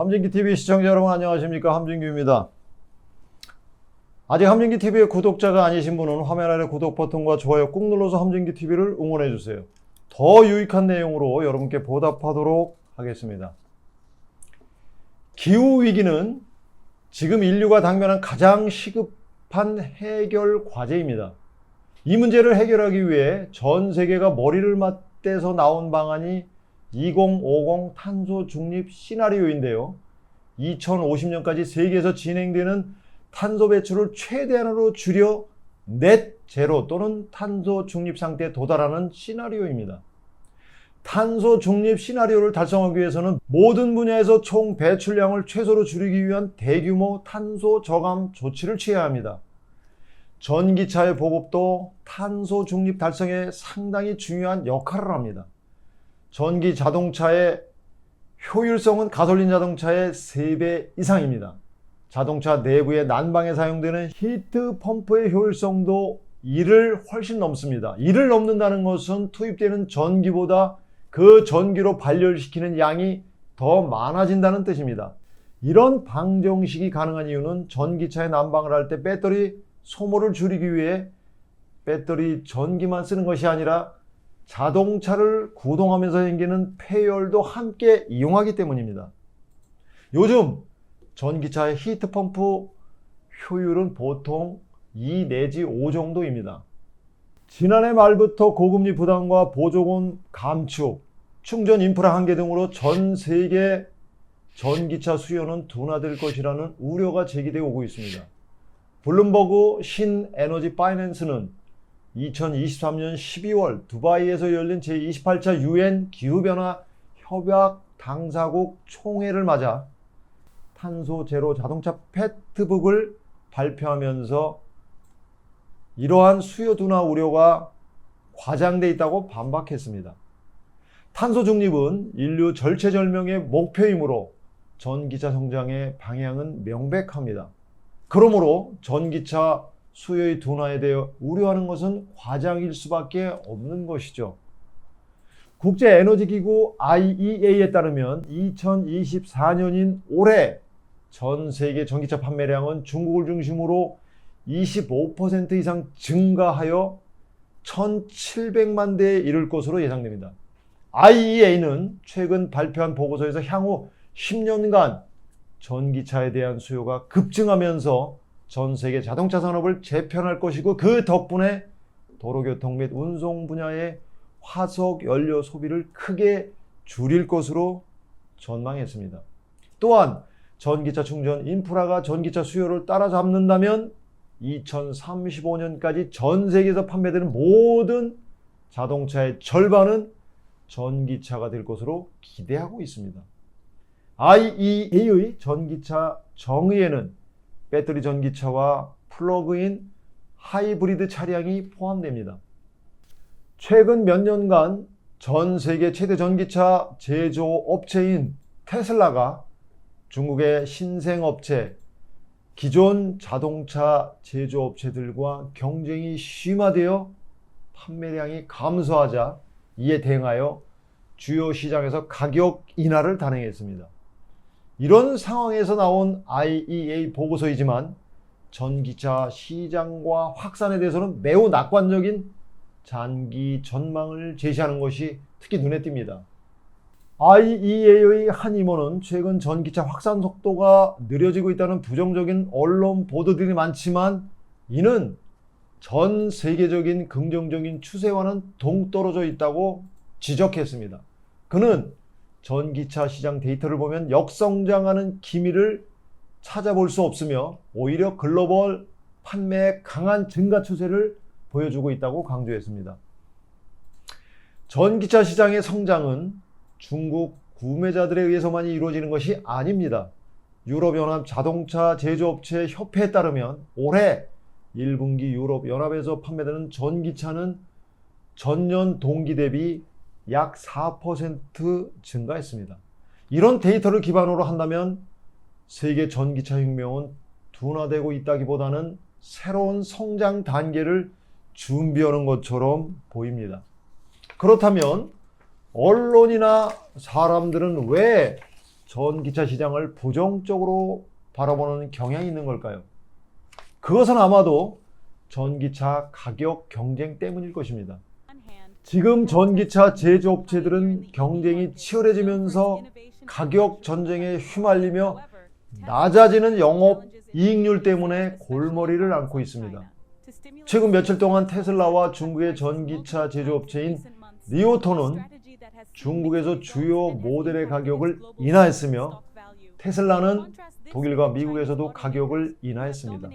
함진기TV 시청자 여러분 안녕하십니까, 함진규입니다. 아직 함진기TV의 구독자가 아니신 분은 화면 아래 구독 버튼과 좋아요 꾹 눌러서 함진기TV를 응원해주세요. 더 유익한 내용으로 여러분께 보답하도록 하겠습니다. 기후위기는 지금 인류가 당면한 가장 시급한 해결 과제입니다. 이 문제를 해결하기 위해 전 세계가 머리를 맞대서 나온 방안이 2050 탄소 중립 시나리오인데요. 2050년까지 세계에서 진행되는 탄소 배출을 최대한으로 줄여 넷 제로 또는 탄소 중립 상태에 도달하는 시나리오입니다. 탄소 중립 시나리오를 달성하기 위해서는 모든 분야에서 총 배출량을 최소로 줄이기 위한 대규모 탄소 저감 조치를 취해야 합니다. 전기차의 보급도 탄소 중립 달성에 상당히 중요한 역할을 합니다. 전기 자동차의 효율성은 가솔린 자동차의 3배 이상입니다. 자동차 내부의 난방에 사용되는 히트 펌프의 효율성도 이를 훨씬 넘습니다. 이를 넘는다는 것은 투입되는 전기보다 그 전기로 발열시키는 양이 더 많아진다는 뜻입니다. 이런 방정식이 가능한 이유는 전기차의 난방을 할 때 배터리 소모를 줄이기 위해 배터리 전기만 쓰는 것이 아니라 자동차를 구동하면서 생기는 폐열도 함께 이용하기 때문입니다. 요즘 전기차의 히트펌프 효율은 보통 2 내지 5 정도입니다. 지난해 말부터 고금리 부담과 보조금 감축, 충전 인프라 한계 등으로 전 세계 전기차 수요는 둔화될 것이라는 우려가 제기되어 오고 있습니다. 블룸버그 신에너지 파이낸스는 2023년 12월 두바이에서 열린 제28차 UN 기후변화 협약 당사국 총회를 맞아 탄소 제로 자동차 팩트북을 발표하면서 이러한 수요 둔화 우려가 과장돼 있다고 반박했습니다. 탄소 중립은 인류 절체절명의 목표이므로 전기차 성장의 방향은 명백합니다. 그러므로 전기차 수요의 둔화에 대해 우려하는 것은 과장일 수밖에 없는 것이죠. 국제에너지기구 IEA에 따르면 2024년인 올해 전 세계 전기차 판매량은 중국을 중심으로 25% 이상 증가하여 1,700만 대에 이를 것으로 예상됩니다. IEA는 최근 발표한 보고서에서 향후 10년간 전기차에 대한 수요가 급증하면서 전 세계 자동차 산업을 재편할 것이고 그 덕분에 도로교통 및 운송 분야의 화석 연료 소비를 크게 줄일 것으로 전망했습니다. 또한 전기차 충전 인프라가 전기차 수요를 따라잡는다면 2035년까지 전 세계에서 판매되는 모든 자동차의 절반은 전기차가 될 것으로 기대하고 있습니다. IEA의 전기차 정의에는 배터리 전기차와 플러그인 하이브리드 차량이 포함됩니다. 최근 몇 년간 전 세계 최대 전기차 제조업체인 테슬라가 중국의 신생업체, 기존 자동차 제조업체들과 경쟁이 심화되어 판매량이 감소하자 이에 대응하여 주요 시장에서 가격 인하를 단행했습니다. 이런 상황에서 나온 IEA 보고서이지만 전기차 시장과 확산에 대해서는 매우 낙관적인 장기 전망을 제시하는 것이 특히 눈에 띕니다. IEA의 한 임원은 최근 전기차 확산 속도가 느려지고 있다는 부정적인 언론 보도들이 많지만 이는 전 세계적인 긍정적인 추세와는 동떨어져 있다고 지적했습니다. 그는 전기차 시장 데이터를 보면 역성장하는 기미를 찾아볼 수 없으며 오히려 글로벌 판매의 강한 증가 추세를 보여주고 있다고 강조했습니다. 전기차 시장의 성장은 중국 구매자들에 의해서만이 이루어지는 것이 아닙니다. 유럽연합 자동차 제조업체 협회에 따르면 올해 1분기 유럽연합에서 판매되는 전기차는 전년 동기 대비 약 4% 증가했습니다. 이런 데이터를 기반으로 한다면 세계 전기차 혁명은 둔화되고 있다기보다는 새로운 성장 단계를 준비하는 것처럼 보입니다. 그렇다면 언론이나 사람들은 왜 전기차 시장을 부정적으로 바라보는 경향이 있는 걸까요? 그것은 아마도 전기차 가격 경쟁 때문일 것입니다. 지금 전기차 제조업체들은 경쟁이 치열해지면서 가격 전쟁에 휘말리며 낮아지는 영업 이익률 때문에 골머리를 앓고 있습니다. 최근 며칠 동안 테슬라와 중국의 전기차 제조업체인 리오토는 중국에서 주요 모델의 가격을 인하했으며 테슬라는 독일과 미국에서도 가격을 인하했습니다.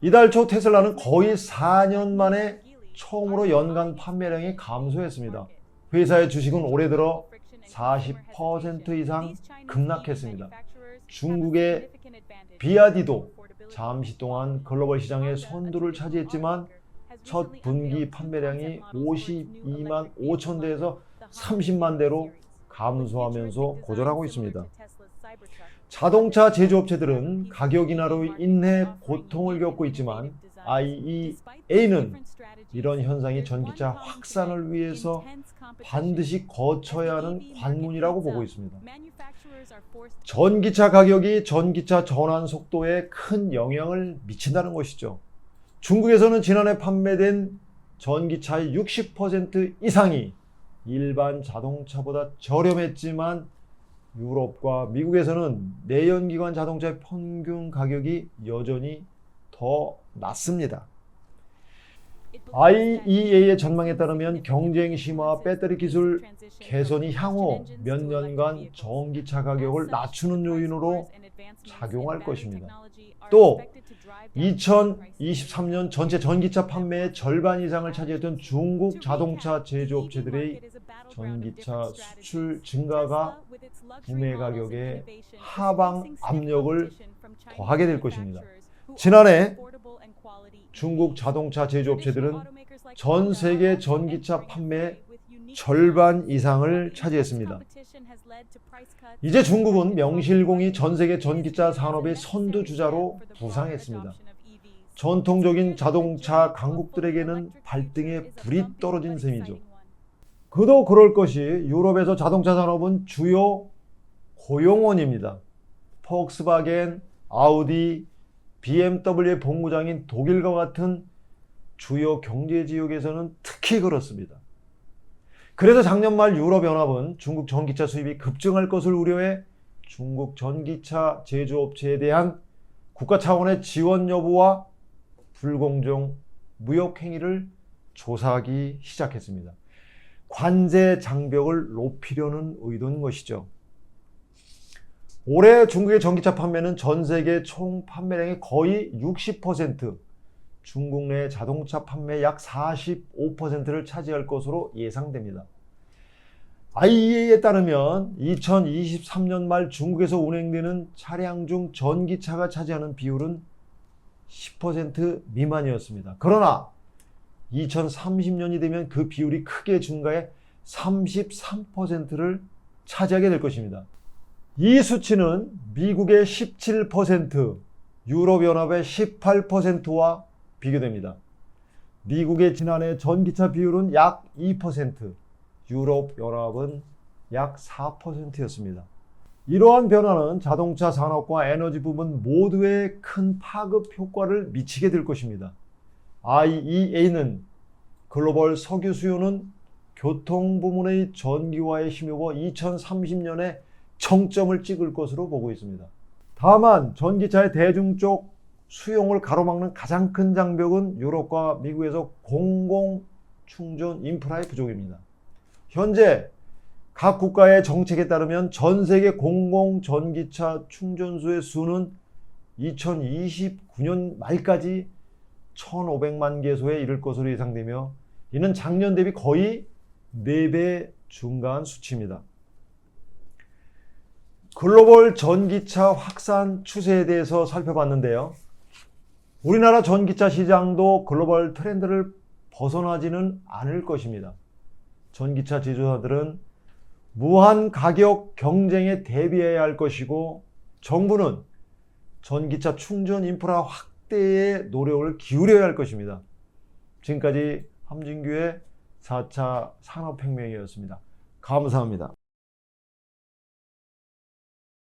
이달 초 테슬라는 거의 4년 만에 처음으로 연간 판매량이 감소했습니다. 회사의 주식은 올해 들어 40% 이상 급락했습니다. 중국의 비아디도 잠시 동안 글로벌 시장의 선두를 차지했지만 첫 분기 판매량이 52만 5천 대에서 30만 대로 감소하면서 고전하고 있습니다. 자동차 제조업체들은 가격 인하로 인해 고통을 겪고 있지만 IEA는 이런 현상이 전기차 확산을 위해서 반드시 거쳐야 하는 관문이라고 보고 있습니다. 전기차 가격이 전기차 전환 속도에 큰 영향을 미친다는 것이죠. 중국에서는 지난해 판매된 전기차의 60% 이상이 일반 자동차보다 저렴했지만 유럽과 미국에서는 내연기관 자동차의 평균 가격이 여전히 더 낮습니다. IEA의 전망에 따르면 경쟁 심화와 배터리 기술 개선이 향후 몇 년간 전기차 가격을 낮추는 요인으로 작용할 것입니다. 또 2023년 전체 전기차 판매의 절반 이상을 차지했던 중국 자동차 제조업체들의 전기차 수출 증가가 구매 가격에 하방 압력을 더하게 될 것입니다. 지난해 중국 자동차 제조업체들은 전 세계 전기차 판매의 절반 이상을 차지했습니다. 이제 중국은 명실공히 전 세계 전기차 산업의 선두주자로 부상했습니다. 전통적인 자동차 강국들에게는 발등에 불이 떨어진 셈이죠. 그도 그럴 것이 유럽에서 자동차 산업은 주요 고용원입니다. 폭스바겐, 아우디, BMW의 본부장인 독일과 같은 주요 경제 지역에서는 특히 그렇습니다. 그래서 작년 말 유럽연합은 중국 전기차 수입이 급증할 것을 우려해 중국 전기차 제조업체에 대한 국가 차원의 지원 여부와 불공정 무역 행위를 조사하기 시작했습니다. 관세 장벽을 높이려는 의도인 것이죠. 올해 중국의 전기차 판매는 전 세계 총 판매량의 거의 60%, 중국 내 자동차 판매 약 45%를 차지할 것으로 예상됩니다. IEA에 따르면 2023년 말 중국에서 운행되는 차량 중 전기차가 차지하는 비율은 10% 미만이었습니다. 그러나 2030년이 되면 그 비율이 크게 증가해 33%를 차지하게 될 것입니다. 이 수치는 미국의 17%, 유럽연합의 18%와 비교됩니다. 미국의 지난해 전기차 비율은 약 2%, 유럽연합은 약 4%였습니다. 이러한 변화는 자동차 산업과 에너지 부문 모두에 큰 파급 효과를 미치게 될 것입니다. IEA는 글로벌 석유 수요는 교통 부문의 전기화에 힘입어 2030년에 정점을 찍을 것으로 보고 있습니다. 다만 전기차의 대중적 수용을 가로막는 가장 큰 장벽은 유럽과 미국에서 공공 충전 인프라의 부족입니다. 현재 각 국가의 정책에 따르면 전 세계 공공 전기차 충전소의 수는 2029년 말까지 1,500만 개소에 이를 것으로 예상되며 이는 작년 대비 거의 4배 증가한 수치입니다. 글로벌 전기차 확산 추세에 대해서 살펴봤는데요. 우리나라 전기차 시장도 글로벌 트렌드를 벗어나지는 않을 것입니다. 전기차 제조사들은 무한 가격 경쟁에 대비해야 할 것이고 정부는 전기차 충전 인프라 확대에 노력을 기울여야 할 것입니다. 지금까지 함진규의 4차 산업혁명이었습니다. 감사합니다.